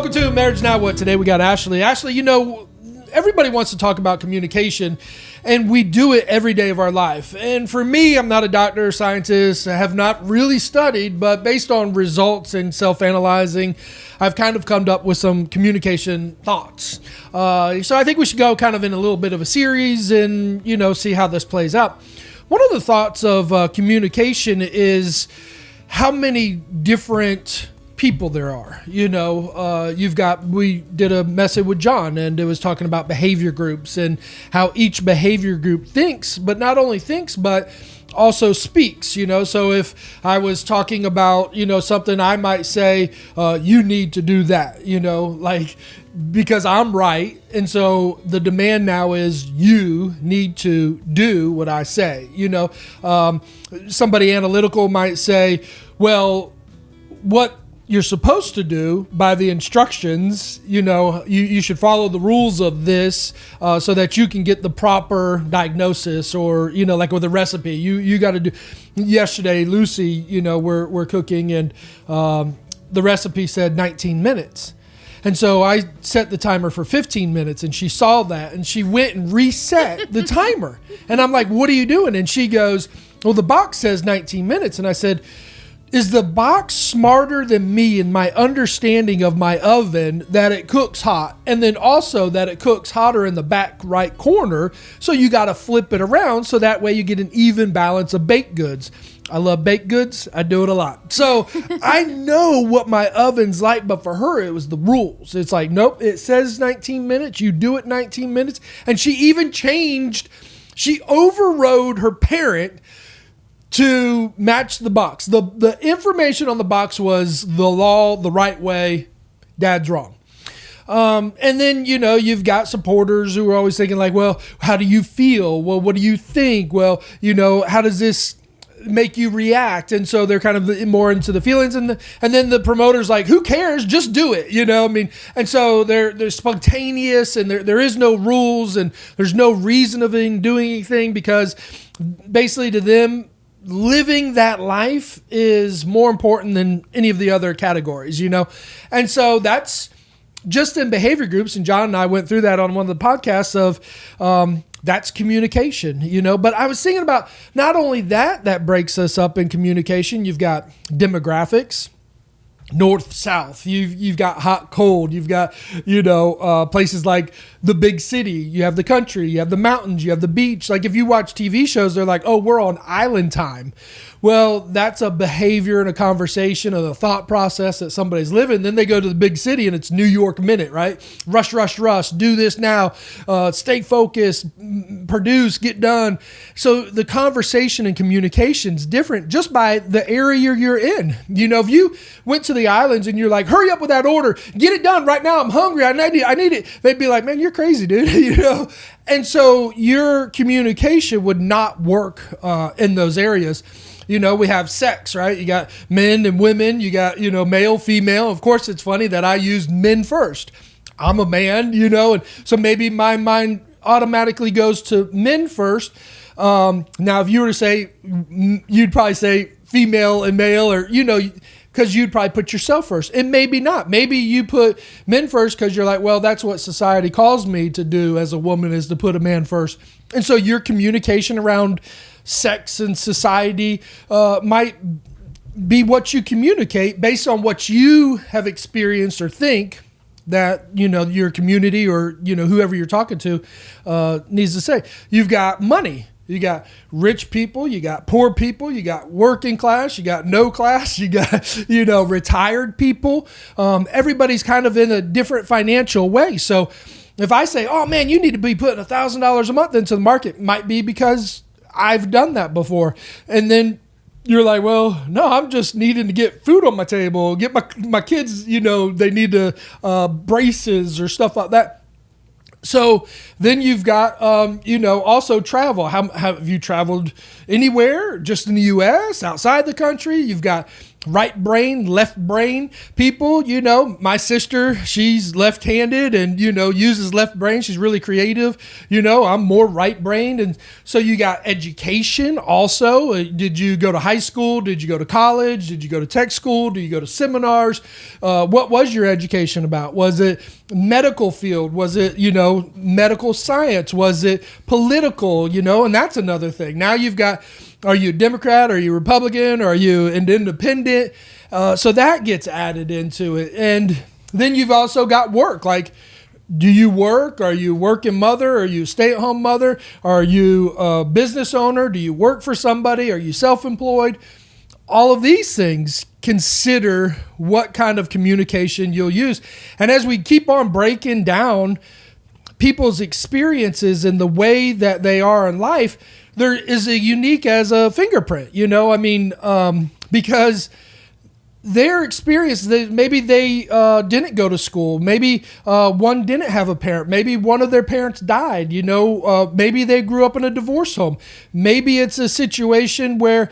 Welcome to Marriage Now What. Today we got Ashleigh. Ashleigh, you know, everybody wants to talk about communication, and we do it every day of our life. And for me, I'm not a doctor or scientist. I have not really studied, but based on results and self-analyzing, I've kind of come up with some communication thoughts. So I think we should go kind of in a little bit of a series and, you know, see how this plays out. One of the thoughts of communication is how many different people there are. You know, we did a message with John, and it was talking about behavior groups and how each behavior group thinks, but not only thinks, but also speaks, you know. So if I was talking about, you know, something, I might say, you need to do that, you know, like, because I'm right. And so the demand now is you need to do what I say, you know. Somebody analytical might say, well, what you're supposed to do by the instructions, you know, you should follow the rules of this so that you can get the proper diagnosis, or, you know, like with a recipe, you got to do. Yesterday, Lucy, you know, we're cooking, and the recipe said 19 minutes. And so I set the timer for 15 minutes, and she saw that, and she went and reset the timer. And I'm like, what are you doing? And she goes, well, the box says 19 minutes. And I said, is the box smarter than me in my understanding of my oven, that it cooks hot, and then also that it cooks hotter in the back right corner, so you got to flip it around so that way you get an even balance of baked goods. I love baked goods. I do it a lot. So I know what my oven's like, but for her, it was the rules. It's like, nope, it says 19 minutes. You do it 19 minutes. And she even she overrode her parent to match the box. The information on the box was the law, the right way, dad's wrong. And then, you know, you've got supporters who are always thinking like, well, how do you feel? Well, what do you think? Well, you know, how does this make you react? And so they're kind of more into the feelings, and then the promoter's like, who cares? Just do it, you know? I mean, and so they're spontaneous, and there is no rules, and there's no reason of doing anything, because basically to them, living that life is more important than any of the other categories, you know? And so that's just in behavior groups. And John and I went through that on one of the podcasts of, that's communication, you know? But I was thinking about not only that breaks us up in communication. You've got demographics, north, south, you've got hot, cold, you've got, you know, places like the big city, you have the country, you have the mountains, you have the beach. Like if you watch TV shows, they're like, oh, we're on island time. Well, that's a behavior and a conversation and a thought process that somebody's living. Then they go to the big city and it's New York minute, right? Rush, rush, rush, do this now, stay focused, produce, get done. So the conversation and communication is different just by the area you're in. You know, if you went to the islands and you're like, hurry up with that order, get it done right now, I'm hungry, I need it. They'd be like, man, you're crazy, dude, you know? And so your communication would not work in those areas. You know, we have sex, right? You got men and women, you got, you know, male, female. Of course, it's funny that I used men first. I'm a man, you know, and so maybe my mind automatically goes to men first. Now, if you were to say, you'd probably say female and male, or, you know, because you'd probably put yourself first. And maybe not. Maybe you put men first because you're like, well, that's what society calls me to do as a woman, is to put a man first. And so your communication around sex and society might be what you communicate based on what you have experienced or think that, you know, your community or, you know, whoever you're talking to needs to say. You've got money. You got rich people, you got poor people, you got working class, you got no class, you got, you know, retired people. Everybody's kind of in a different financial way. So if I say, oh man, you need to be putting $1,000 a month into the market, might be because I've done that before. And then you're like, well, no, I'm just needing to get food on my table, get my kids, you know, they need to braces or stuff like that. So then you've got, you know, also travel. How have you traveled anywhere? Just in the U.S., outside the country? You've got right brain, left brain people. My sister, she's left-handed and, uses left brain. She's really creative. I'm more right-brained. And so you got education also. Did you go to high school? Did you go to college? Did you go to tech school? Did you go to seminars? What was your education about? Was it medical field? Was it, medical science? Was it political? And that's another thing. Now you've got, are you a Democrat? Are you Republican? Are you an independent? So that gets added into it. And then you've also got work. Like, do you work? Are you a working mother? Are you a stay-at-home mother? Are you a business owner? Do you work for somebody? Are you self-employed? All of these things consider what kind of communication you'll use. And as we keep on breaking down people's experiences and the way that they are in life, there is a unique as a fingerprint, because their experience, maybe they didn't go to school. Maybe one didn't have a parent. Maybe one of their parents died. Maybe they grew up in a divorce home. Maybe it's a situation where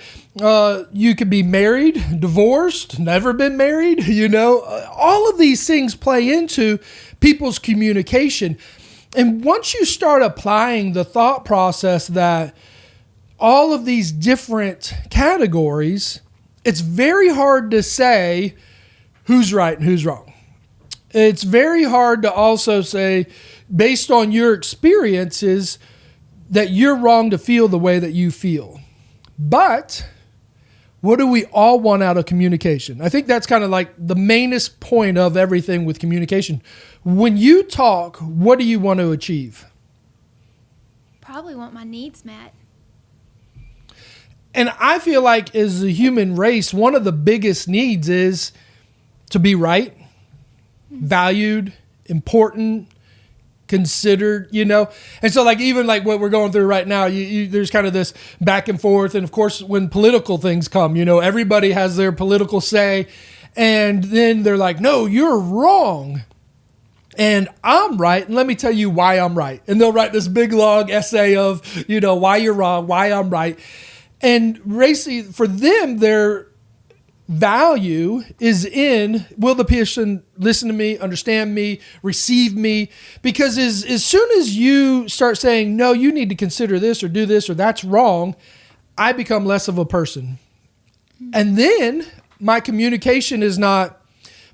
you could be married, divorced, never been married. All of these things play into people's communication. And once you start applying the thought process that all of these different categories, it's very hard to say who's right and who's wrong. It's very hard to also say, based on your experiences, that you're wrong to feel the way that you feel. But what do we all want out of communication? I think that's kind of like the mainest point of everything with communication. When you talk, what do you want to achieve? Probably want my needs met. And I feel like as a human race, one of the biggest needs is to be right, valued, important, considered, And so even what we're going through right now, there's kind of this back and forth. And of course, when political things come, everybody has their political say. And then they're like, no, you're wrong. And I'm right. And let me tell you why I'm right. And they'll write this big long essay of, why you're wrong, why I'm right. And basically, for them, their value is in, will the person listen to me, understand me, receive me? Because as soon as you start saying, no, you need to consider this or do this or that's wrong, I become less of a person. And then my communication is not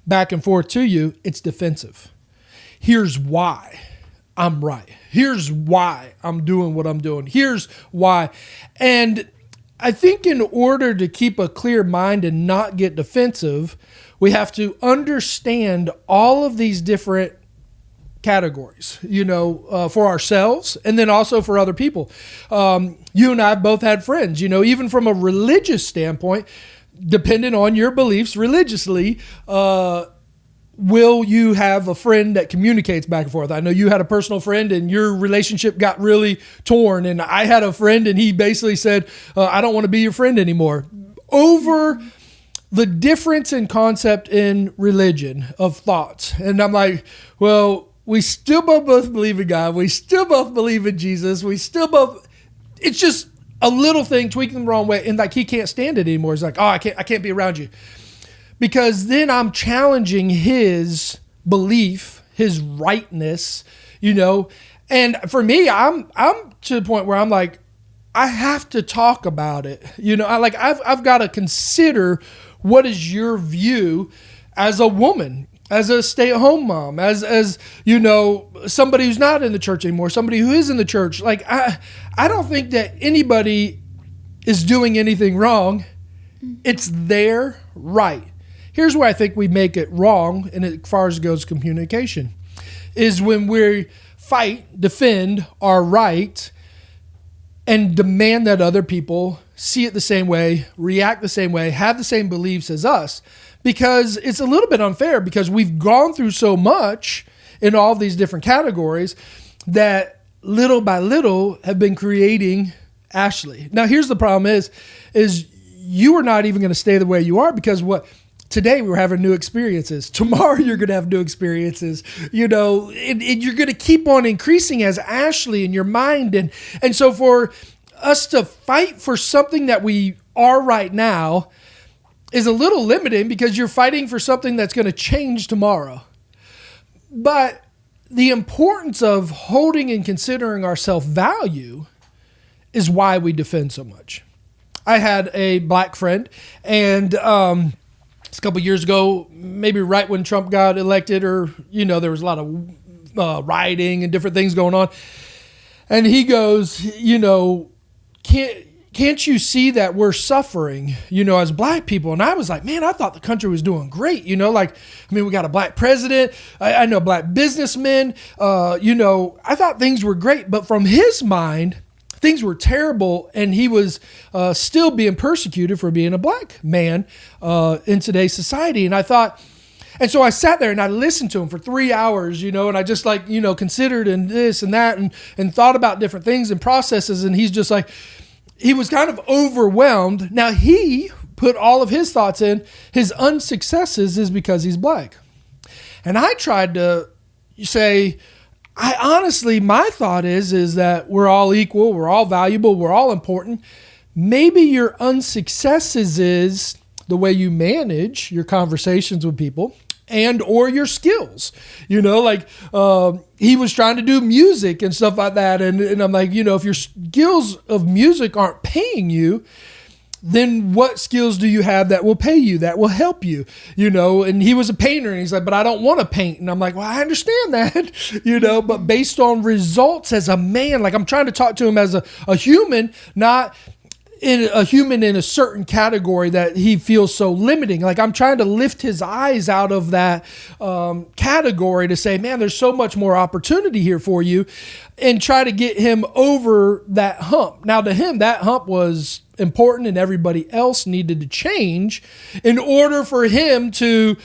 back and forth to you, it's defensive. Here's why I'm right. Here's why I'm doing what I'm doing. Here's why. And I think in order to keep a clear mind and not get defensive, we have to understand all of these different categories, for ourselves and then also for other people. You and I both had friends, even from a religious standpoint, depending on your beliefs religiously, will you have a friend that communicates back and forth? I know you had a personal friend and your relationship got really torn. And I had a friend and he basically said, I don't want to be your friend anymore. Over the difference in concept in religion of thoughts. And I'm like, well, we still both believe in God. We still both believe in Jesus. It's just a little thing tweaking the wrong way. And he can't stand it anymore. He's like, oh, I can't be around you. Because then I'm challenging his belief, his rightness, And for me, I'm to the point where I'm like, I have to talk about it. I've got to consider what is your view as a woman, as a stay-at-home mom, as somebody who's not in the church anymore, somebody who is in the church. I don't think that anybody is doing anything wrong. It's their right. Here's where I think we make it wrong, and as far as goes communication, is when we fight, defend our right, and demand that other people see it the same way, react the same way, have the same beliefs as us. Because it's a little bit unfair because we've gone through so much in all these different categories that little by little have been creating Ashleigh. Now, here's the problem is you are not even going to stay the way you are because today we're having new experiences. Tomorrow you're going to have new experiences, and you're going to keep on increasing as Ashleigh in your mind. And so for us to fight for something that we are right now, is a little limiting because you're fighting for something that's going to change tomorrow. But the importance of holding and considering our self-value is why we defend so much. I had a black friend, and a couple years ago, maybe right when Trump got elected, or, there was a lot of rioting and different things going on. And he goes, can't you see that we're suffering, as black people? And I was like, man, I thought the country was doing great. We got a black president. I know black businessmen. I thought things were great. But from his mind, things were terrible. And he was still being persecuted for being a black man in today's society. And I thought, and so I sat there and I listened to him for 3 hours, and I just considered and this and that and thought about different things and processes. And he's just like, he was kind of overwhelmed. Now he put all of his thoughts in. His unsuccesses is because he's black. And I tried to say, my thought is that we're all equal. We're all valuable. We're all important. Maybe your unsuccesses is the way you manage your conversations with people and or your skills. He was trying to do music and stuff like that. And I'm like, if your skills of music aren't paying you, then what skills do you have that will pay you, that will help you? And he was a painter, and he's like, but I don't want to paint. And I'm like, well, I understand that, but based on results as a man, I'm trying to talk to him as a human, not in a human in a certain category that he feels so limiting. I'm trying to lift his eyes out of that category to say, man, there's so much more opportunity here for you, and try to get him over that hump. Now, to him, that hump was important, and everybody else needed to change in order for him to,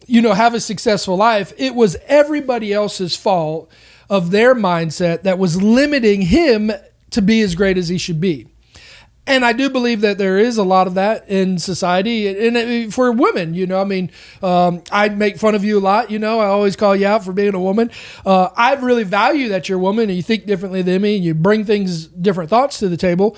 have a successful life. It was everybody else's fault of their mindset that was limiting him to be as great as he should be. And I do believe that there is a lot of that in society, and for women, I make fun of you a lot. I always call you out for being a woman. I really value that you're a woman and you think differently than me and you bring different thoughts to the table.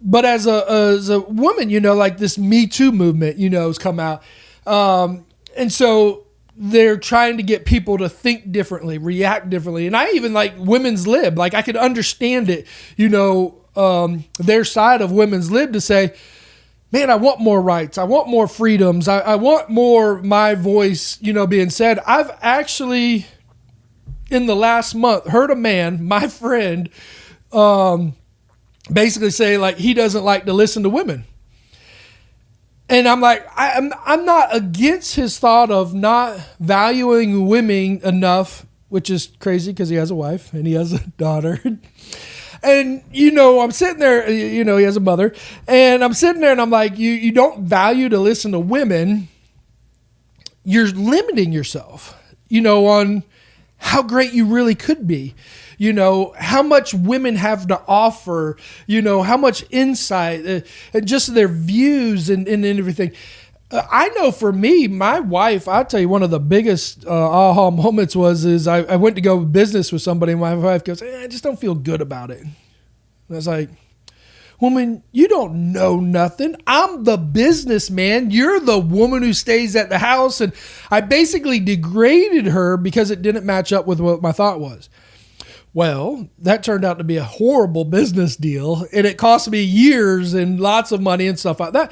But as a woman, this Me Too movement, has come out. And so they're trying to get people to think differently, react differently. And I even like women's lib. I could understand it, their side of women's lib to say, man, I want more rights. I want more freedoms. I want more my voice, being said. I've actually, in the last month, heard a man, my friend, basically say he doesn't like to listen to women. And I'm like, I'm not against his thought of not valuing women enough, which is crazy because he has a wife and he has a daughter. And, I'm sitting there, he has a mother, and I'm sitting there and I'm like, you don't value to listen to women. You're limiting yourself, on how great you really could be, how much women have to offer, how much insight, and just their views and everything. I know for me, my wife, I'll tell you, one of the biggest aha moments was I went to go business with somebody, and my wife goes, I just don't feel good about it. And I was like, woman, you don't know nothing. I'm the businessman. You're the woman who stays at the house. And I basically degraded her because it didn't match up with what my thought was. Well, that turned out to be a horrible business deal, and it cost me years and lots of money and stuff like that.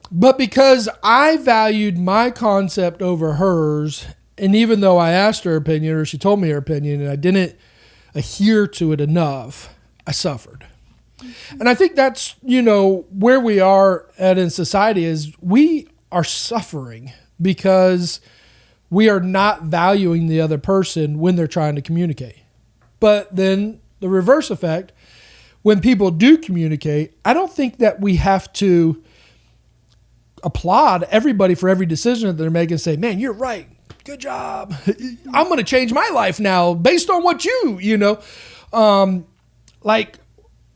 But because I valued my concept over hers, and even though I asked her opinion or she told me her opinion and I didn't adhere to it enough, I suffered. And I think that's, where we are at in society is we are suffering because we are not valuing the other person when they're trying to communicate. But then the reverse effect, when people do communicate, I don't think that we have to applaud everybody for every decision that they're making and say, man, you're right. Good job. I'm going to change my life now based on what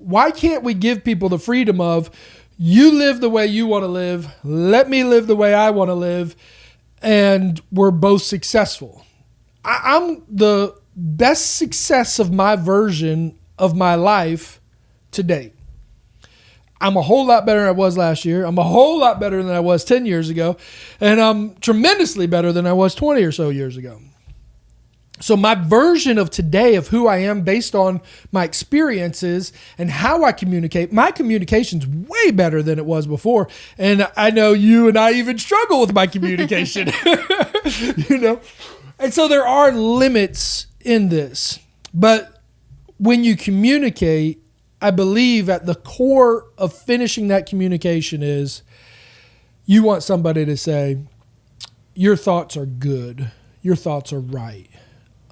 why can't we give people the freedom of you live the way you want to live, let me live the way I want to live, and we're both successful. I'm the best success of my version of my life to date. I'm a whole lot better than I was last year. I'm a whole lot better than I was 10 years ago. And I'm tremendously better than I was 20 or so years ago. So my version of today of who I am based on my experiences and how I communicate, my communication's way better than it was before. And I know you and I even struggle with my communication, you know? And so there are limits in this. But when you communicate, I believe at the core of finishing that communication is you want somebody to say, your thoughts are good. Your thoughts are right.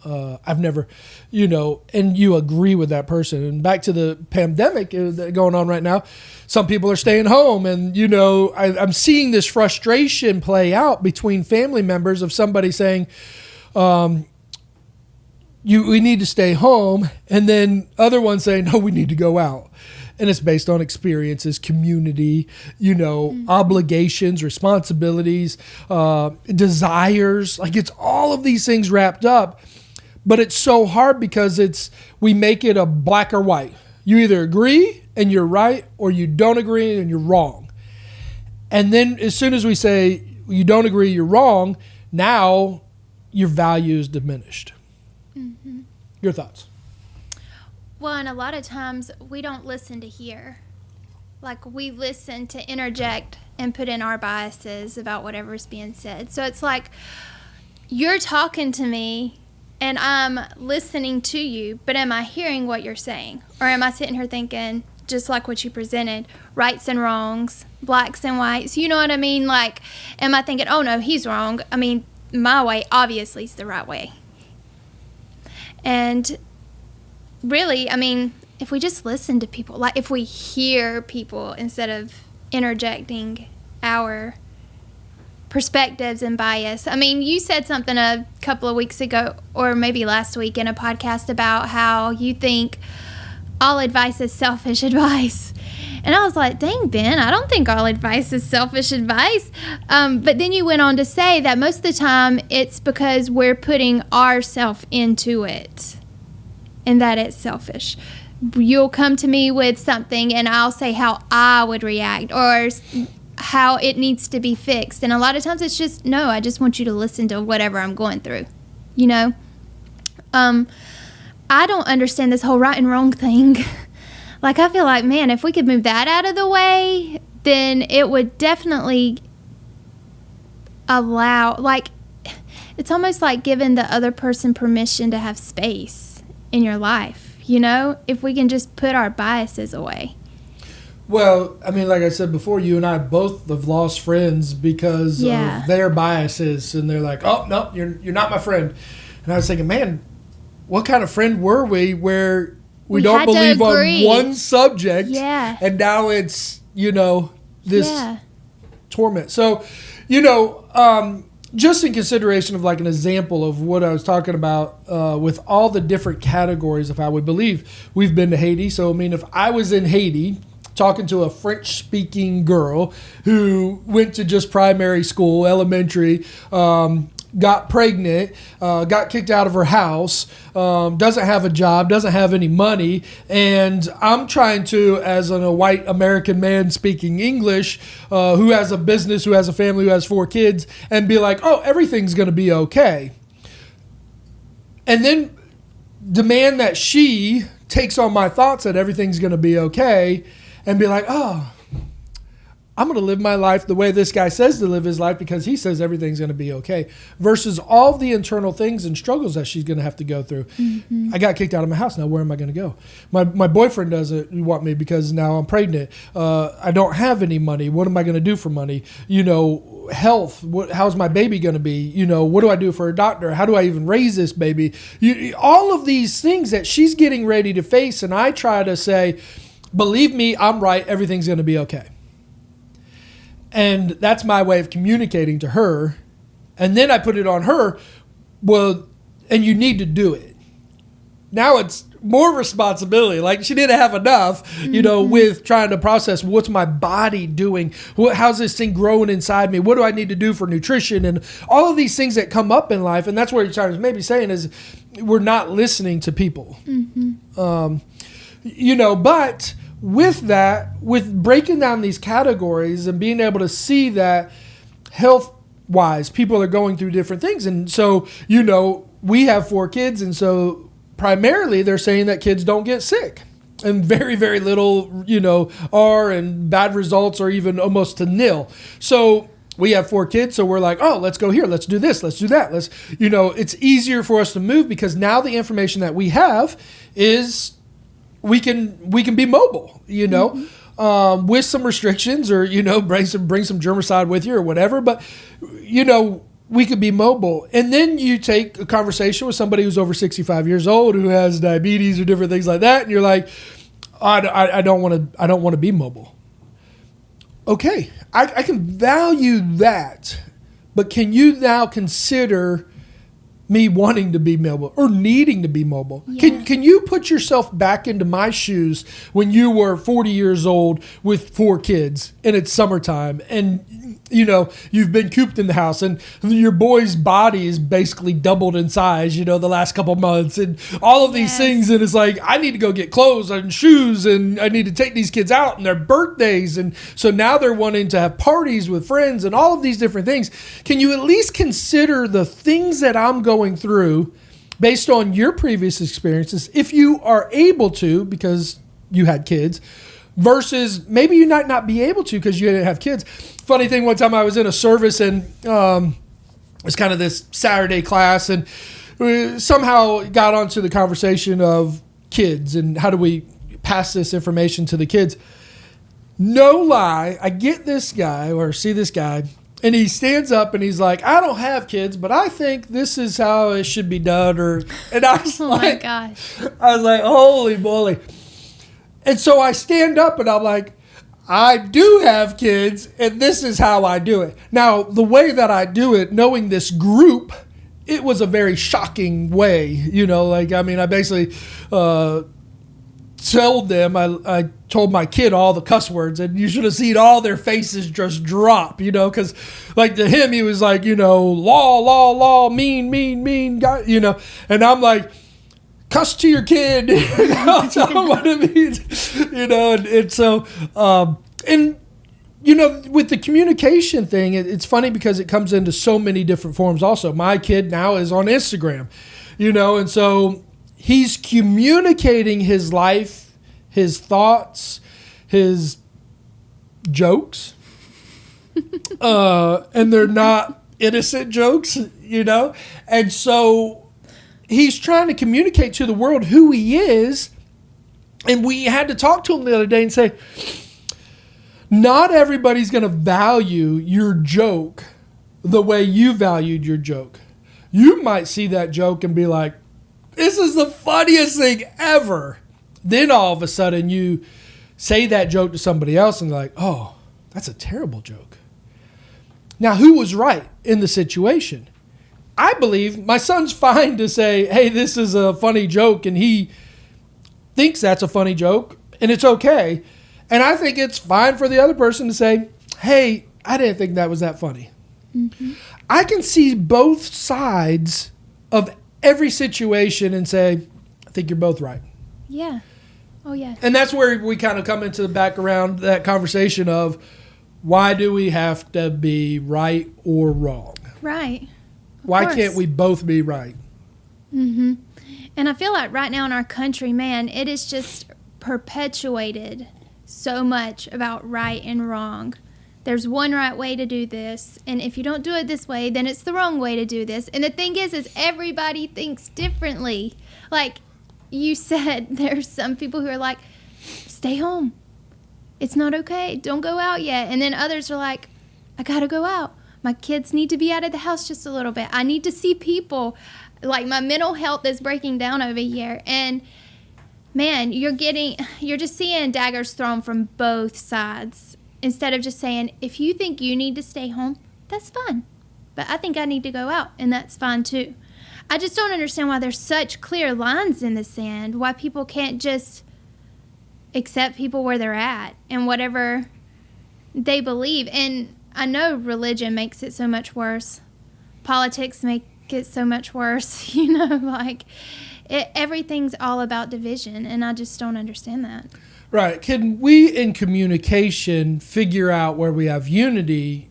I've never, and you agree with that person. And back to the pandemic going on right now, some people are staying home. And, I'm seeing this frustration play out between family members of somebody saying, we need to stay home. And then other ones saying, no, we need to go out. And it's based on experiences, community, obligations, responsibilities, desires. Like it's all of these things wrapped up. But it's so hard because we make it a black or white. You either agree and you're right, or you don't agree and you're wrong. And then as soon as we say you don't agree, you're wrong, now your value is diminished. Mm-hmm. Your thoughts? Well, and a lot of times we don't listen to hear. Like we listen to interject and put in our biases about whatever's being said. So it's like you're talking to me and I'm listening to you, but am I hearing what you're saying? Or am I sitting here thinking, just like what you presented, rights and wrongs, blacks and whites, you know what I mean? Like, am I thinking, oh no, he's wrong. I mean, my way obviously is the right way. And really, I mean, if we just listen to people, like if we hear people instead of interjecting our perspectives and bias. I mean, you said something a couple of weeks ago, or maybe last week in a podcast about how you think all advice is selfish advice. And I was like, dang, Ben, I don't think all advice is selfish advice. But then you went on to say that most of the time it's because we're putting ourselves into it and that it's selfish. You'll come to me with something and I'll say how I would react or how it needs to be fixed. And a lot of times it's just, no, I just want you to listen to whatever I'm going through, I don't understand this whole right and wrong thing. Like, I feel like, man, if we could move that out of the way, then it would definitely allow, like, it's almost like giving the other person permission to have space in your life, if we can just put our biases away. Well, I mean, like I said before, you and I both have lost friends because of their biases. And they're like, oh, no, you're not my friend. And I was thinking, man, what kind of friend were we where we don't believe on one subject and now it's, this torment. So, just in consideration of like an example of what I was talking about with all the different categories of how we believe. We've been to Haiti. So, I mean, if I was in Haiti talking to a French-speaking girl who went to just primary school, elementary, got pregnant, got kicked out of her house, doesn't have a job, doesn't have any money, and I'm trying to, as a white American man speaking English, who has a business, who has a family, who has 4 kids, and be like, oh, everything's going to be okay. And then demand that she takes on my thoughts that everything's going to be okay, and be like, oh, I'm going to live my life the way this guy says to live his life because he says everything's going to be okay, versus all the internal things and struggles that she's going to have to go through. Mm-hmm. I got kicked out of my house. Now where am I going to go? My boyfriend doesn't want me because now I'm pregnant. I don't have any money. What am I going to do for money? Health. How's my baby going to be? What do I do for a doctor? How do I even raise this baby? All of these things that she's getting ready to face, and I try to say, believe me, I'm right. Everything's going to be okay. And that's my way of communicating to her. And then I put it on her. Well, and you need to do it. Now it's more responsibility. Like she didn't have enough, with trying to process what's my body doing? How's this thing growing inside me? What do I need to do for nutrition? And all of these things that come up in life. And that's what you're trying to maybe saying is we're not listening to people. Mm-hmm. But with that, with breaking down these categories and being able to see that health-wise, people are going through different things. And so, we have 4 kids, and so primarily they're saying that kids don't get sick. And very, very little, are, and bad results are even almost to nil. So we have 4 kids, so we're like, oh, let's go here, let's do this, let's do that. It's easier for us to move because now the information that we have is we can be mobile, with some restrictions, or bring some germicide with you or whatever. But we could be mobile. And then you take a conversation with somebody who's over 65 years old who has diabetes or different things like that, and you're like, I don't want to be mobile. Okay, I can value that, but can you now consider me wanting to be mobile or needing to be mobile? Yeah. Can you put yourself back into my shoes when you were 40 years old with 4 kids and it's summertime and you've been cooped in the house and your boy's body is basically doubled in size, the last couple months and all of these things. And it's like, I need to go get clothes and shoes and I need to take these kids out and their birthdays. And so now they're wanting to have parties with friends and all of these different things. Can you at least consider the things that I'm going through based on your previous experiences, if you are able to, because you had kids, versus maybe you might not be able to because you didn't have kids. Funny thing, one time I was in a service and it was kind of this Saturday class, and we somehow got onto the conversation of kids and how do we pass this information to the kids. No lie, I get this guy or see this guy, and he stands up and he's like, I don't have kids, but I think this is how it should be done. And I was my gosh. I was like, holy moly. And so I stand up and I'm like, I do have kids, and this is how I do it. Now, the way that I do it, knowing this group, it was a very shocking way. I basically told them, I told my kid all the cuss words, and you should have seen all their faces just drop, because like to him, he was like, law, mean, guy, and I'm like, cuss to your kid, tell him what it means, and so, with the communication thing, it's funny because it comes into so many different forms also. My kid now is on Instagram, and so he's communicating his life, his thoughts, his jokes, and they're not innocent jokes, and so he's trying to communicate to the world who he is. And we had to talk to him the other day and say, not everybody's going to value your joke the way you valued your joke. You might see that joke and be like, this is the funniest thing ever. Then all of a sudden you say that joke to somebody else and they're like, oh, that's a terrible joke. Now, who was right in the situation? I believe my son's fine to say, hey, this is a funny joke, and he thinks that's a funny joke, and it's okay. And I think it's fine for the other person to say, hey, I didn't think that was that funny. Mm-hmm. I can see both sides of every situation and say, I think you're both right. Yeah. Oh, yeah. And that's where we kind of come into the background, that conversation of why do we have to be right or wrong? Right. Why can't we both be right? Mm-hmm. And I feel like right now in our country, man, it is just perpetuated so much about right and wrong. There's one right way to do this, and if you don't do it this way, then it's the wrong way to do this. And the thing is everybody thinks differently. Like you said, there's some people who are like, stay home. It's not okay. Don't go out yet. And then others are like, I gotta go out. My kids need to be out of the house just a little bit. I need to see people. Like, my mental health is breaking down over here. And, man, you're just seeing daggers thrown from both sides. Instead of just saying, if you think you need to stay home, that's fine. But I think I need to go out, and that's fine too. I just don't understand why there's such clear lines in the sand, why people can't just accept people where they're at and whatever they believe. And I know religion makes it so much worse. Politics make it so much worse, Everything's all about division, and I just don't understand that. Right. Can we in communication figure out where we have unity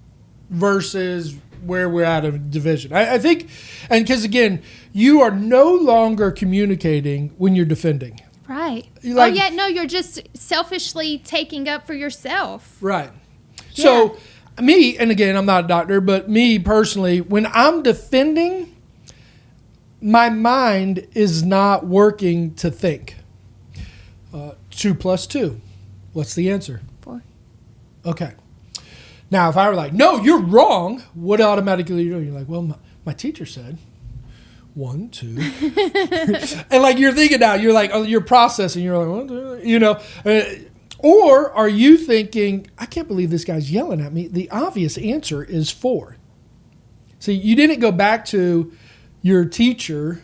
versus where we're out of division? I think, and because again, you are no longer communicating when you're defending. Right. Like, no, you're just selfishly taking up for yourself. Right. So me, and again, I'm not a doctor, but me personally, when I'm defending, my mind is not working to think. 2 + 2. What's the answer? 4. Okay. Now, if I were like, no, you're wrong, what automatically you do? You're like, well, my teacher said 1, 2. And like you're thinking now, you're like, oh, you're processing. You're like, 1, 2, you know. Or are you thinking, I can't believe this guy's yelling at me. The obvious answer is 4. See, you didn't go back to your teacher.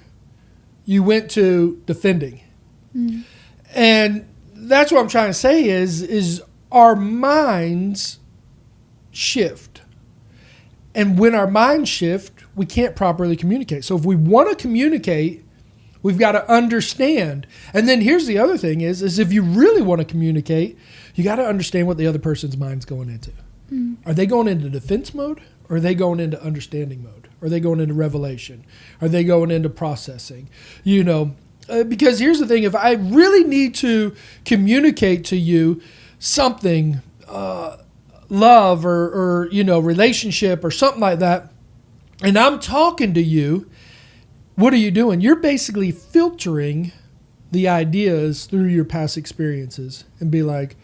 You went to defending. Mm. And that's what I'm trying to say is our minds shift. And when our minds shift, we can't properly communicate. So if we want to communicate, we've got to understand. And then here's the other thing is if you really want to communicate, you got to understand what the other person's mind's going into. Mm. Are they going into defense mode? Or are they going into understanding mode? Are they going into revelation? Are they going into processing? You know, because here's the thing. If I really need to communicate to you something, love or you know, relationship or something like that, and I'm talking to you, what are you doing? You're basically filtering the ideas through your past experiences and be like,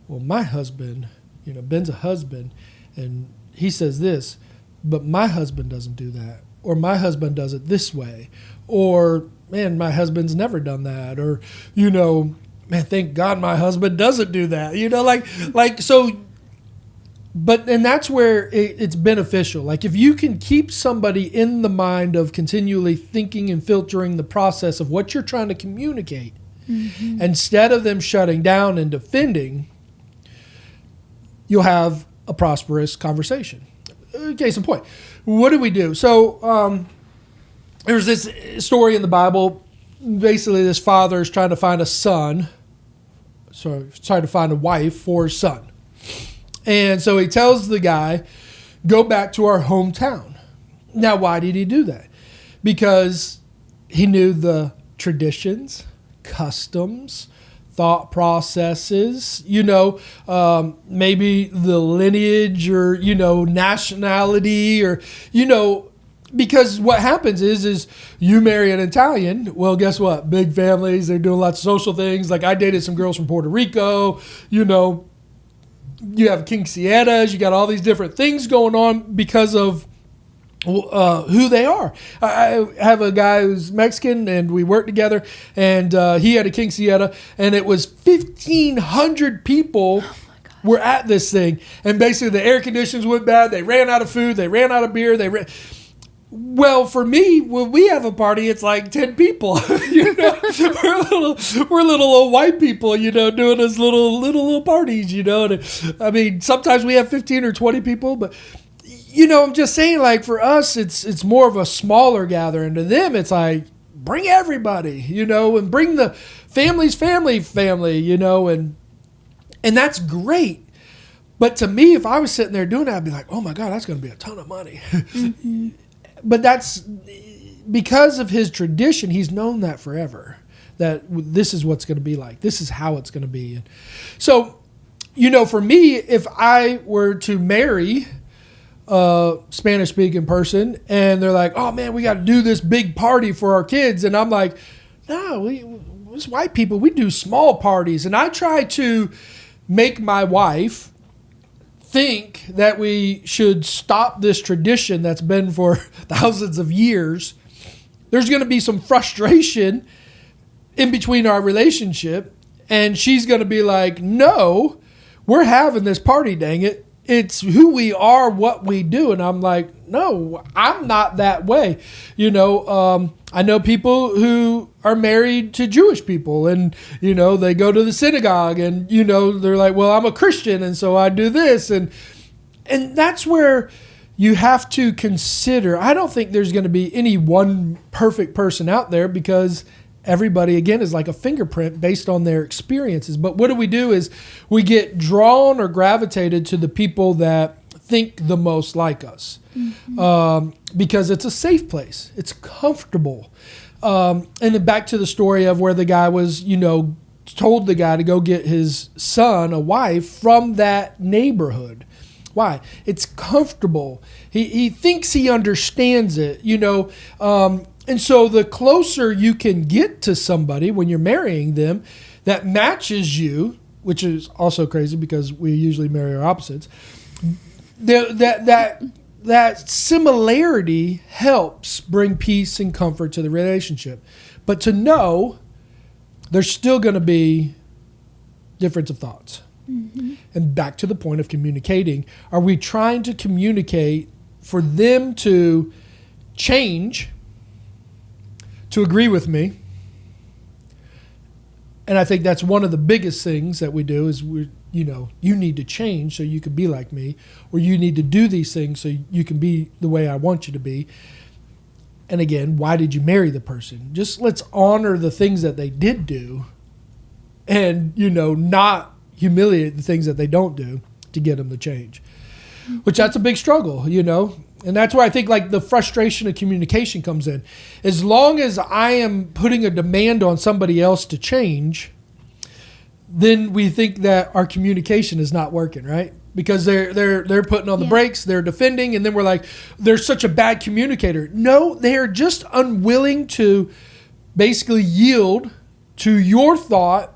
well, my husband, you know, Ben's a husband and he says this, but my husband doesn't do that. Or my husband does it this way. Or, man, my husband's never done that. Or, you know, man, thank God my husband doesn't do that. You know, like so. But, and that's where it's beneficial. Like if you can keep somebody in the mind of continually thinking and filtering the process of what you're trying to communicate, mm-hmm. instead of them shutting down and defending, you'll have a prosperous conversation. Case in point. What do we do? So there's this story in the Bible. Basically, this father is trying to find a son. So trying to find a wife for his son. And so he tells the guy, go back to our hometown. Now, why did he do that? Because he knew the traditions, customs, thought processes, you know, maybe the lineage or, you know, nationality or, you know, because what happens is you marry an Italian. Well, guess what? Big families. They're doing lots of social things. Like I dated some girls from Puerto Rico, you know, you have quinceañeras, you got all these different things going on because of who they are. I have a guy who's Mexican and we worked together and he had a quinceañera and it was 1,500 people were at this thing. And basically the air conditions went bad. They ran out of food. They ran out of beer. Well, for me, when we have a party, it's like 10 people. You know, we're little old white people, you know, doing those little parties, you know. And, I mean, sometimes we have 15 or 20 people, but you know, I'm just saying, like for us, it's more of a smaller gathering. To them, it's like bring everybody, you know, and bring the family, you know, and that's great. But to me, if I was sitting there doing that, I'd be like, oh my God, that's going to be a ton of money. Mm-hmm. But that's because of his tradition. He's known that forever, that this is what's going to be like. This is how it's going to be. So, you know, for me, if I were to marry a Spanish-speaking person and they're like, oh, man, we got to do this big party for our kids. And I'm like, no, as white people, we do small parties. And I try to make my wife think that we should stop this tradition that's been for thousands of years. There's going to be some frustration in between our relationship. And she's going to be like, no, we're having this party, dang it. It's who we are, what we do. And I'm like, no, I'm not that way. You know, I know people who are married to Jewish people and, you know, they go to the synagogue and, you know, they're like, well, I'm a Christian and so I do this. And that's where you have to consider. I don't think there's going to be any one perfect person out there because everybody, again, is like a fingerprint based on their experiences. But what do is we get drawn or gravitated to the people that think the most like us, because it's a safe place. It's comfortable. And then back to the story of where the guy was, told the guy to go get his son a wife from that neighborhood. Why? It's comfortable. He thinks he understands it, and so the closer you can get to somebody when you're marrying them that matches you, which is also crazy because we usually marry our opposites, that similarity helps bring peace and comfort to the relationship. But to know there's still going to be difference of thoughts. Mm-hmm. And back to the point of communicating. Are we trying to communicate for them to change, to agree with me? And I think that's one of the biggest things that we do is you need to change so you can be like me, or you need to do these things so you can be the way I want you to be. And again, why did you marry the person? Just let's honor the things that they did do and, not humiliate the things that they don't do to get them to change, which that's a big struggle, And that's where I think like the frustration of communication comes in. As long as I am putting a demand on somebody else to change, then we think that our communication is not working, right? Because they're putting on the brakes, they're defending, and then we're like, they're such a bad communicator. No, they are just unwilling to basically yield to your thought,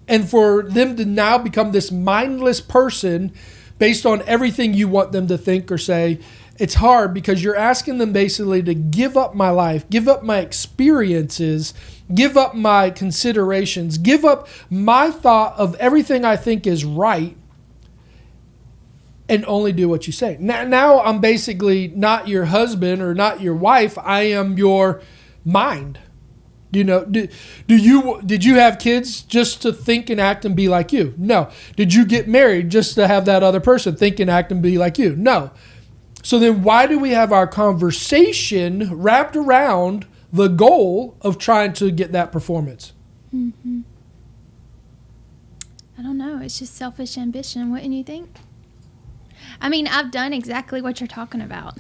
and for them to now become this mindless person based on everything you want them to think or say. It's hard because you're asking them basically to give up my life, give up my experiences, give up my considerations, give up my thought of everything I think is right, and only do what you say. Now I'm basically not your husband or not your wife. I am your mind. Did you have kids just to think and act and be like you? No. Did you get married just to have that other person think and act and be like you? No. So then why do we have our conversation wrapped around the goal of trying to get that performance? Mm-hmm. I don't know. It's just selfish ambition, wouldn't you think? I mean, I've done exactly what you're talking about.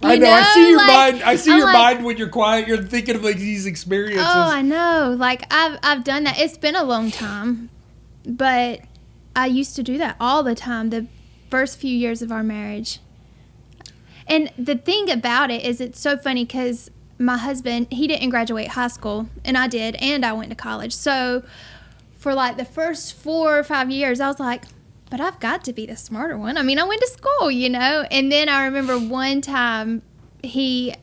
I know. I see your mind. I see your mind when you're quiet. You're thinking of like these experiences. Oh, I know. Like I've done that. It's been a long time, but I used to do that all the time. The first few years of our marriage. And the thing about it is it's so funny because my husband, he didn't graduate high school, and I did, and I went to college. So for like the first 4 or 5 years, I was like, but I've got to be the smarter one. I mean, I went to school, And then I remember one time it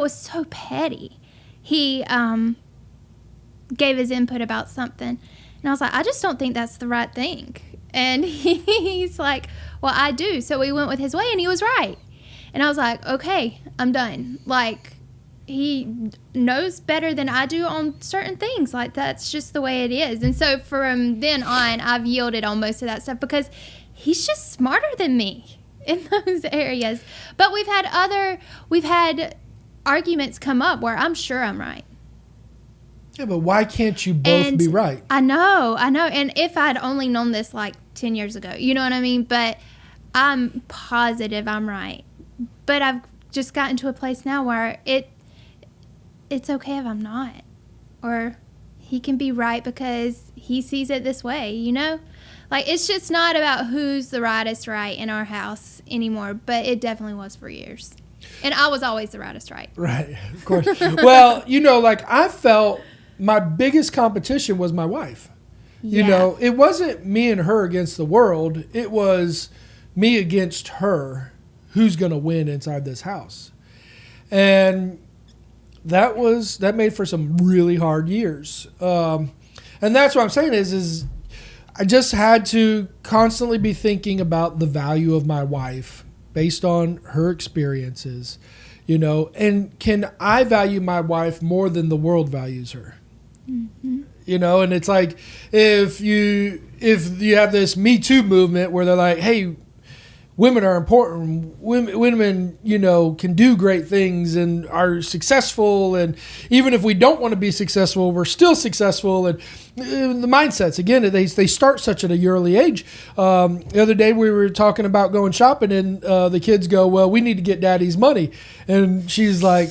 was so petty. He gave his input about something, and I was like, I just don't think that's the right thing. And he's like, well, I do. So we went with his way, and he was right. And I was like, okay, I'm done. Like, he knows better than I do on certain things. Like, that's just the way it is. And so from then on, I've yielded on most of that stuff because he's just smarter than me in those areas. But we've had arguments come up where I'm sure I'm right. Yeah, but why can't you both be right? I know. And if I'd only known this like 10 years ago, you know what I mean? But I'm positive I'm right. But I've just gotten to a place now where it's okay if I'm not. Or he can be right because he sees it this way, Like, it's just not about who's the rightest right in our house anymore. But it definitely was for years. And I was always the rightest right. Right, of course. Well, I felt my biggest competition was my wife. Yeah. It wasn't me and her against the world. It was me against her. Who's going to win inside this house? And that made for some really hard years. And that's what I'm saying is I just had to constantly be thinking about the value of my wife based on her experiences, and can I value my wife more than the world values her? Mm-hmm. And it's like if you have this Me Too movement where they're like, hey, women are important. Women, can do great things and are successful. And even if we don't want to be successful, we're still successful. And the mindsets, again, they start such at a early age. The other day we were talking about going shopping, and the kids go, well, we need to get daddy's money. And she's like,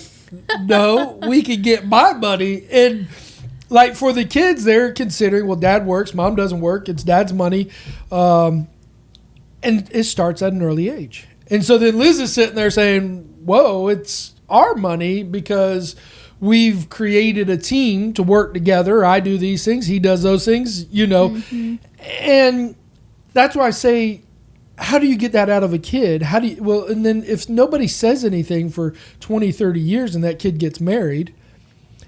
no, we can get my money. And like for the kids, they're considering, well, dad works, mom doesn't work. It's dad's money. And it starts at an early age. And so then Liz is sitting there saying, whoa, it's our money because we've created a team to work together. I do these things. He does those things, Mm-hmm. And that's why I say, how do you get that out of a kid? And then if nobody says anything for 20, 30 years and that kid gets married,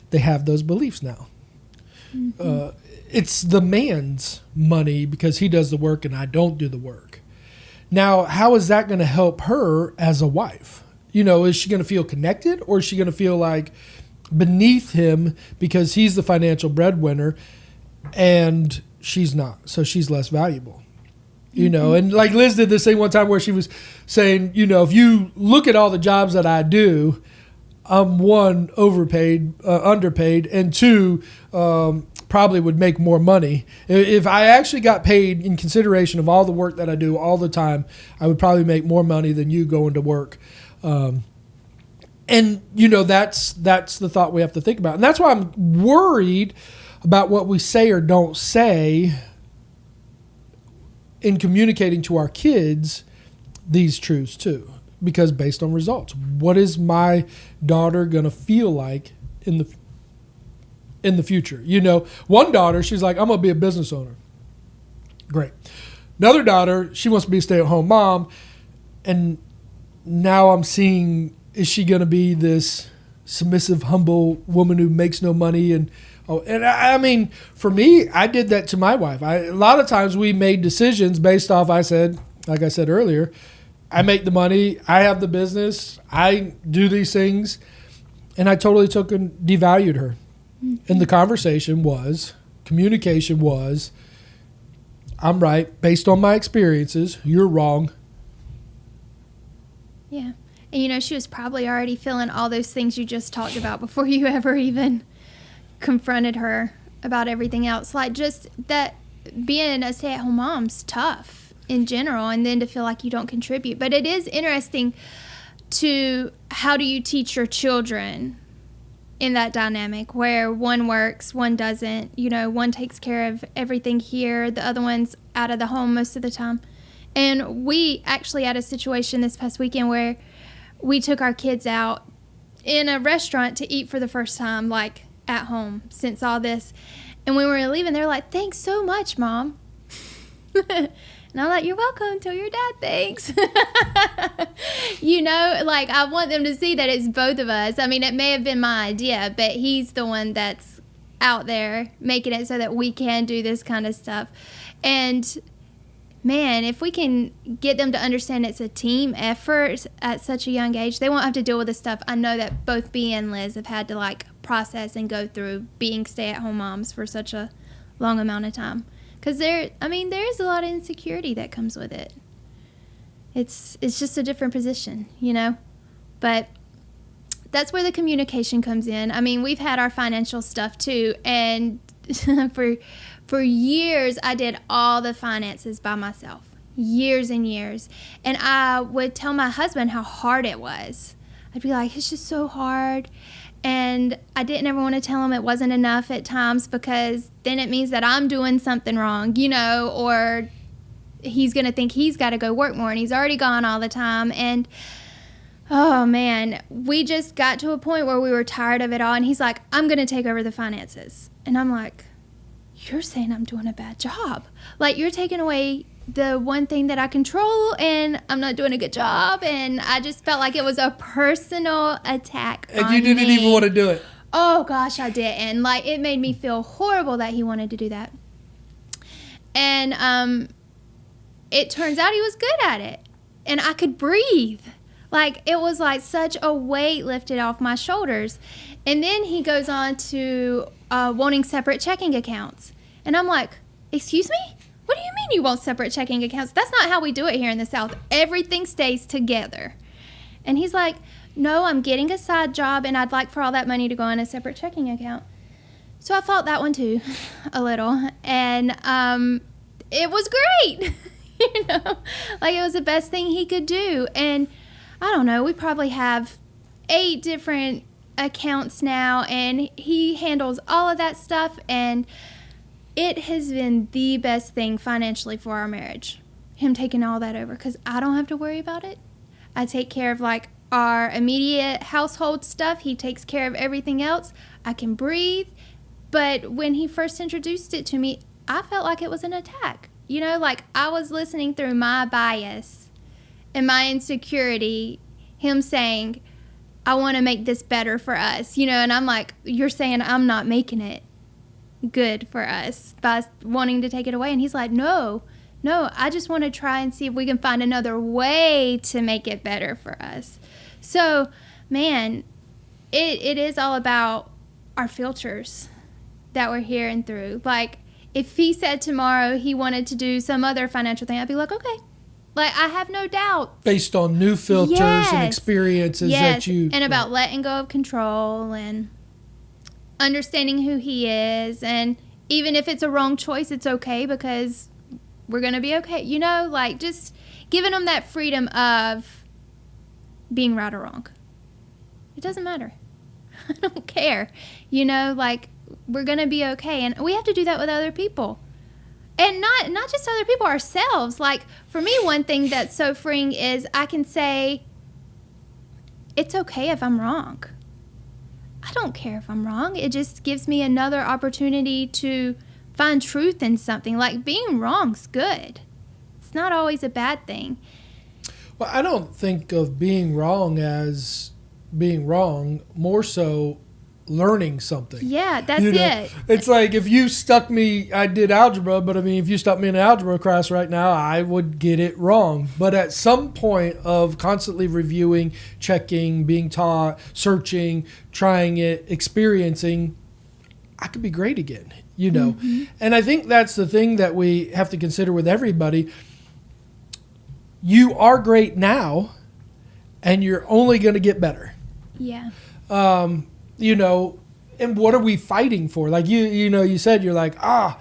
they have those beliefs now. Mm-hmm. It's the man's money because he does the work and I don't do the work. Now, how is that going to help her as a wife? Is she going to feel connected, or is she going to feel like beneath him because he's the financial breadwinner and she's not, so she's less valuable? Mm-hmm. And like Liz did this thing one time where she was saying, if you look at all the jobs that I do, I'm one, underpaid, and two, probably would make more money. If I actually got paid in consideration of all the work that I do all the time, I would probably make more money than you going to work. And that's the thought we have to think about. And that's why I'm worried about what we say or don't say in communicating to our kids these truths too. Because based on results, what is my daughter going to feel like in the future? One daughter, she's like, I'm going to be a business owner. Great. Another daughter, she wants to be a stay-at-home mom. And now I'm seeing, is she going to be this submissive, humble woman who makes no money? And I mean, for me, I did that to my wife. A lot of times we made decisions based off, like I said earlier, I make the money, I have the business, I do these things, and I totally took and devalued her. Mm-hmm. And the communication was, I'm right, based on my experiences, you're wrong. Yeah. And she was probably already feeling all those things you just talked about before you ever even confronted her about everything else. Like just that being a stay-at-home mom's tough in general, and then to feel like you don't contribute. But it is interesting to how do you teach your children in that dynamic where one works, one doesn't, one takes care of everything here, the other one's out of the home most of the time. And we actually had a situation this past weekend where we took our kids out in a restaurant to eat for the first time, like at home since all this. And when we were leaving, they were like, thanks so much, Mom. And I'm like, you're welcome. Tell your dad thanks. I want them to see that it's both of us. I mean, it may have been my idea, but he's the one that's out there making it so that we can do this kind of stuff. And, man, if we can get them to understand it's a team effort at such a young age, they won't have to deal with the stuff I know that both B and Liz have had to, process and go through being stay-at-home moms for such a long amount of time. Because there is a lot of insecurity that comes with it. It's just a different position, But that's where the communication comes in. I mean, we've had our financial stuff too, and for years I did all the finances by myself, years and years. And I would tell my husband how hard it was. I'd be like, it's just so hard. And I didn't ever want to tell him it wasn't enough at times because then it means that I'm doing something wrong, or he's going to think he's got to go work more and he's already gone all the time. And, oh, man, we just got to a point where we were tired of it all. And he's like, I'm going to take over the finances. And I'm like, you're saying I'm doing a bad job. Like, you're taking away the one thing that I control, and I'm not doing a good job. And I just felt like it was a personal attack on me. And you didn't even want to do it. Oh, gosh, I did. And, it made me feel horrible that he wanted to do that. And it turns out he was good at it. And I could breathe. It was such a weight lifted off my shoulders. And then he goes on to wanting separate checking accounts. And I'm like, excuse me? What do you mean you want separate checking accounts? That's not how we do it here in the South. Everything stays together. And he's like, no, I'm getting a side job, and I'd like for all that money to go in a separate checking account. So I fought that one too, a little. And it was great. You know, like it was the best thing he could do. And I don't know, we probably have 8 different accounts now, and he handles all of that stuff, and it has been the best thing financially for our marriage, him taking all that over, because I don't have to worry about it. I take care of like our immediate household stuff. He takes care of everything else. I can breathe. But when he first introduced it to me, I felt like it was an attack. You know, like I was listening through my bias and my insecurity, him saying, I want to make this better for us, you know, and I'm like, you're saying I'm not making it good for us by wanting to take it away. And he's like, no, I just want to try and see if we can find another way to make it better for us. So, man, it is all about our filters that we're hearing through. Like, if he said tomorrow he wanted to do some other financial thing, I'd be like, okay. Like, I have no doubt. Based on new filters and experiences that you... and about letting go of control and understanding who he is. And even if it's a wrong choice, it's okay because we're going to be okay. You know, like, just giving him that freedom of being right or wrong. It doesn't matter. I don't care. You know, like, we're going to be okay. And we have to do that with other people. And not just other people, ourselves. Like, for me, one thing that's so freeing is I can say, it's okay if I'm wrong. I don't care if I'm wrong. It just gives me another opportunity to find truth in something. Like, being wrong's good. It's not always a bad thing. Well, I don't think of being wrong as being wrong, more so learning something. Yeah, that's it. It's like if you stuck me, I did algebra, but I mean, if you stuck me in an algebra class right now, I would get it wrong. But at some point of constantly reviewing, checking, being taught, searching, trying it, experiencing, I could be great again, you know. Mm-hmm. And I think that's the thing that we have to consider with everybody. You are great now, and you're only going to get better. Yeah. You know, and what are we fighting for? Like you know, you said you're like, I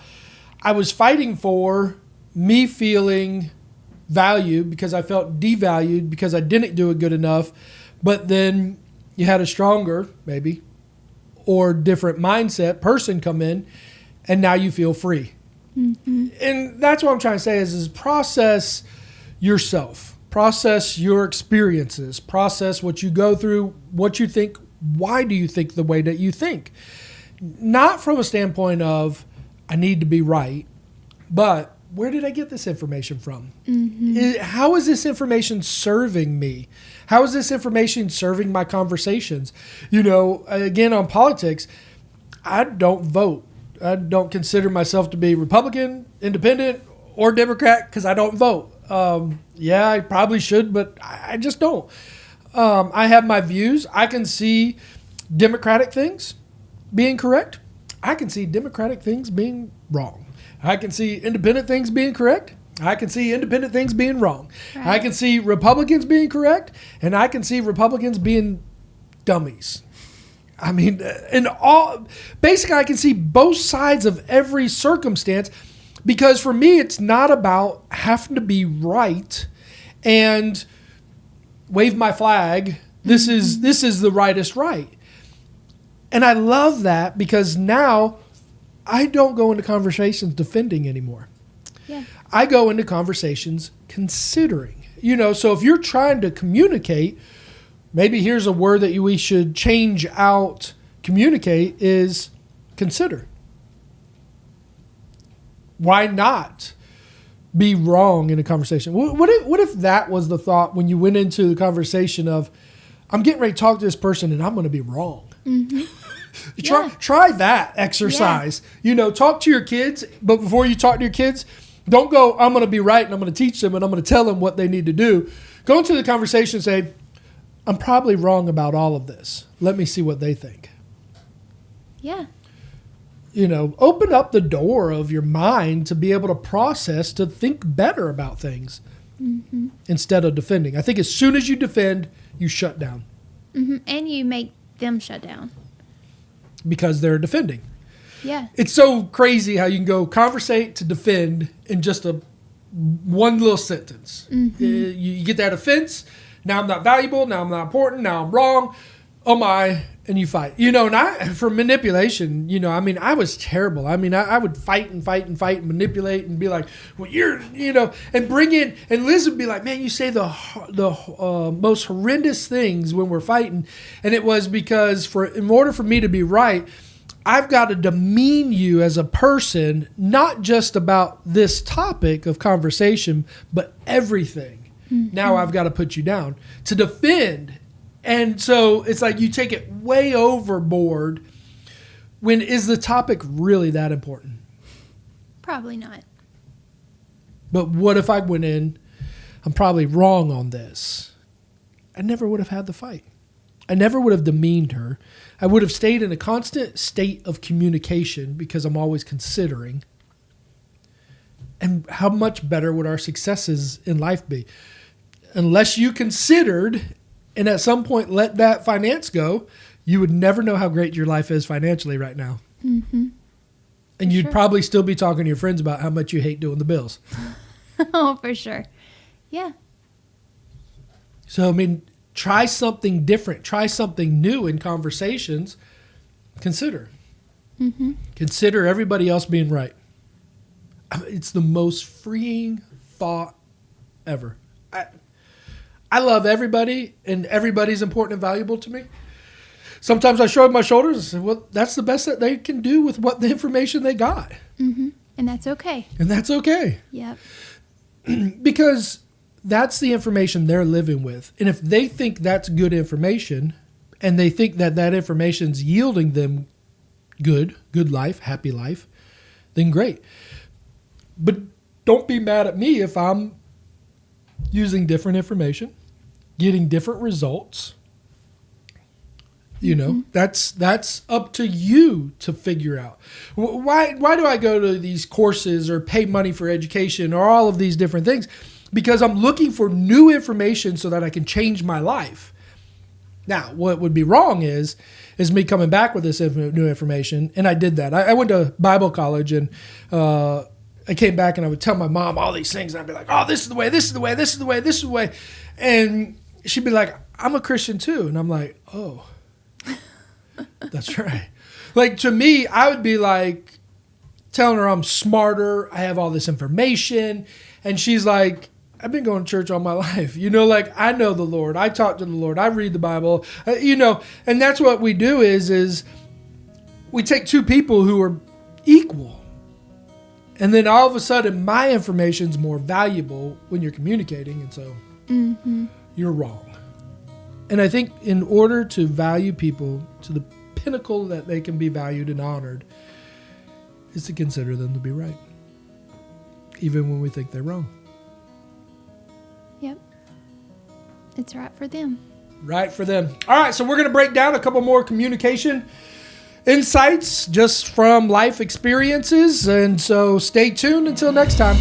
was fighting for me feeling valued because I felt devalued because I didn't do it good enough. But then you had a stronger, maybe, or different mindset person come in, and now you feel free. Mm-hmm. And that's what I'm trying to say is process yourself, process your experiences, process what you go through, what you think. Why do you think the way that you think? Not from a standpoint of, I need to be right, but where did I get this information from? Mm-hmm. How is this information serving me? How is this information serving my conversations? You know, again, on politics, I don't vote. I don't consider myself to be Republican, Independent, or Democrat because I don't vote. Yeah, I probably should, but I just don't. I have my views. I can see Democratic things being correct. I can see Democratic things being wrong. I can see independent things being correct. I can see independent things being wrong. Right. I can see Republicans being correct, and I can see Republicans being dummies. I mean, basically I can see both sides of every circumstance because for me, it's not about having to be right and wave my flag. This is the rightest right. And I love that because now I don't go into conversations defending anymore. Yeah. I go into conversations considering. You know, so if you're trying to communicate, maybe here's a word that we should change out communicate is consider. Why not be wrong in a conversation? What if that was the thought when you went into the conversation of, I'm getting ready to talk to this person and I'm going to be wrong. Mm-hmm. Try that exercise. Yeah. You know, talk to your kids, but before you talk to your kids, don't go, I'm going to be right and I'm going to teach them and I'm going to tell them what they need to do. Go into the conversation and say, I'm probably wrong about all of this. Let me see what they think. Yeah. open up the door of your mind to be able to process, to think better about things instead of defending. I think as soon as you defend, you shut down. And you make them shut down. Because they're defending. Yeah. It's so crazy how you can go conversate to defend in just one little sentence. You get that offense. Now I'm not valuable. Now I'm not important. Now I'm wrong. Oh my. And you fight. And for manipulation, I was terrible. I would fight and manipulate and be like, well, and bring in, and Liz would be like, man, you say the most horrendous things when we're fighting. And it was because in order for me to be right, I've got to demean you as a person, not just about this topic of conversation, but everything. Now I've got to put you down to defend. And so it's like you take it way overboard. When is the topic really that important? Probably not. But what if I went in, I'm probably wrong on this. I never would have had the fight. I never would have demeaned her. I would have stayed in a constant state of communication because I'm always considering. And how much better would our successes in life be? Unless you considered and at some point let that finance go, you would never know how great your life is financially right now. And you'd probably still be talking to your friends about how much you hate doing the bills. Oh, for sure. Yeah. So, try something different. Try something new in conversations. Consider. Consider everybody else being right. It's the most freeing thought ever. I love everybody, and everybody's important and valuable to me. Sometimes I shrug my shoulders and say, well, that's the best that they can do with what the information they got. And that's okay. And that's okay. Yep. Because that's the information they're living with. And if they think that's good information, and they think that information's yielding them good life, happy life, then great. But don't be mad at me if I'm using different information, getting different results. That's up to you to figure out. Why do I go to these courses or pay money for education or all of these different things? Because I'm looking for new information so that I can change my life. Now, what would be wrong is me coming back with this new information, and I did that. I went to Bible college, and I came back, and I would tell my mom all these things, and I'd be like, oh, this is the way, this is the way, this is the way, this is the way. And she'd be like, I'm a Christian too. And I'm like, oh, that's right. Like, to me, I would be like telling her I'm smarter, I have all this information, and she's like, I've been going to church all my life. I know the Lord. I talk to the Lord. I read the Bible. And that's what we do is we take two people who are equal. And then all of a sudden, my information's more valuable when you're communicating. And so you're wrong. And I think in order to value people to the pinnacle that they can be valued and honored is to consider them to be right. Even when we think they're wrong. Yep. It's right for them. Right for them. All right, so we're going to break down a couple more communication insights just from life experiences. And so stay tuned until next time.